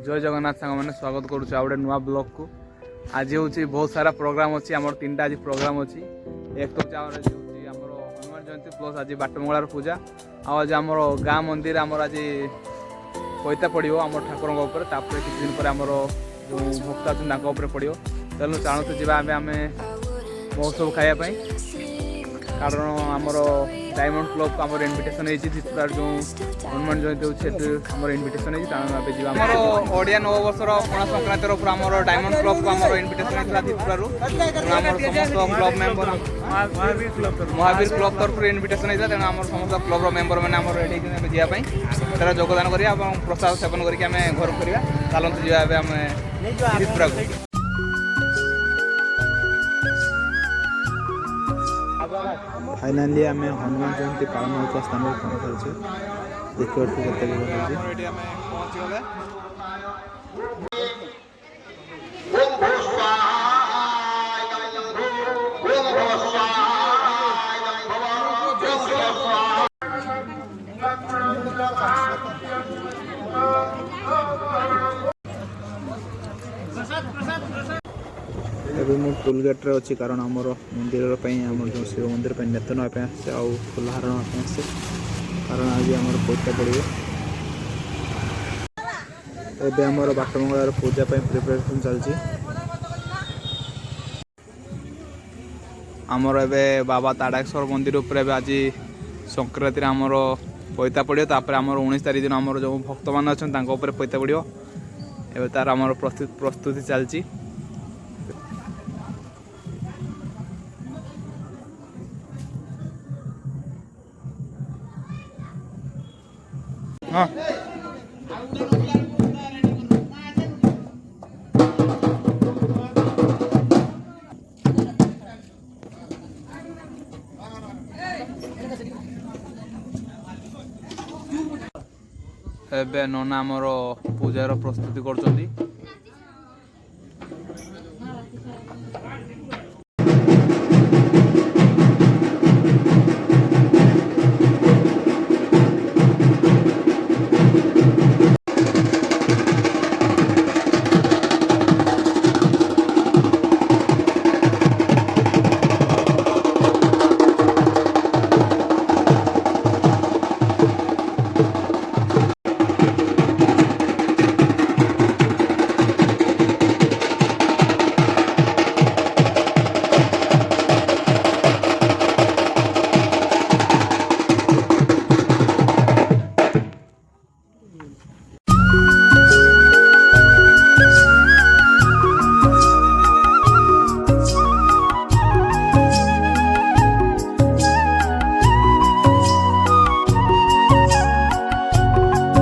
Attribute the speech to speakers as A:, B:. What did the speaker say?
A: जय जगन्नाथ सांग मैंने स्वागत करुच्छे गोटे नुआ ब्लॉग को। आज हूँ बहुत सारा प्रोग्राम अच्छी आम 3टा आज प्रोग्राम अच्छी। एक तो आम हनुमान जयंती प्लस आज बाटमंगलार पूजा आज आम गाँ मंदिर आम आज पैता पड़ो आम ठाकुर किसी दिन पर आमर जो भक्त अच्छे पड़ो तेणु चाहूँ जा आम महोत्सव खायापी कारण आमर डायमंड क्लब को आम इनविटेशन त्रिपुरार जो हनुमान जयंती होती आम इनविटेशन होमर ओडिया नववर्षर पणा संक्रांति आमर डायमंड क्लब को आम इनविटेशन होता त्रिपुरारू समस्त क्लब मेम्बर महावीर क्लब तरफ इनविटेशन होता तेणु आम समस्त क्लब मेम्बर मैंने रेडी जावाई तार योगदान करा प्रसाद सेवन करके घर फेर चलते जावा आम त्रिपुरा को।
B: फाइनाली आम हनुमान जयंती पालन होता स्थान पहुँच देखिए अभी मु टोल गेट रे अच्छी कारण आमर मंदिर आम जो शिव मंदिर नेत नापे आसे फुलहार नापे आसे कारण आज आम पैसा पड़ो एवं आमर बाटमंगलार पूजा प्रिपरेशन चलती
A: आमर ए बाबा ताड़ेश्वर मंदिर उपर आज संक्रांति आमर पैता पड़ो तापर आमर 19 तारीख दिन आमर जो भक्त मान अच्छा पैता पड़ो ए तार आमर प्रस्तुति चलती। हाँ एबे नना आमर पूजार प्रस्तुति कर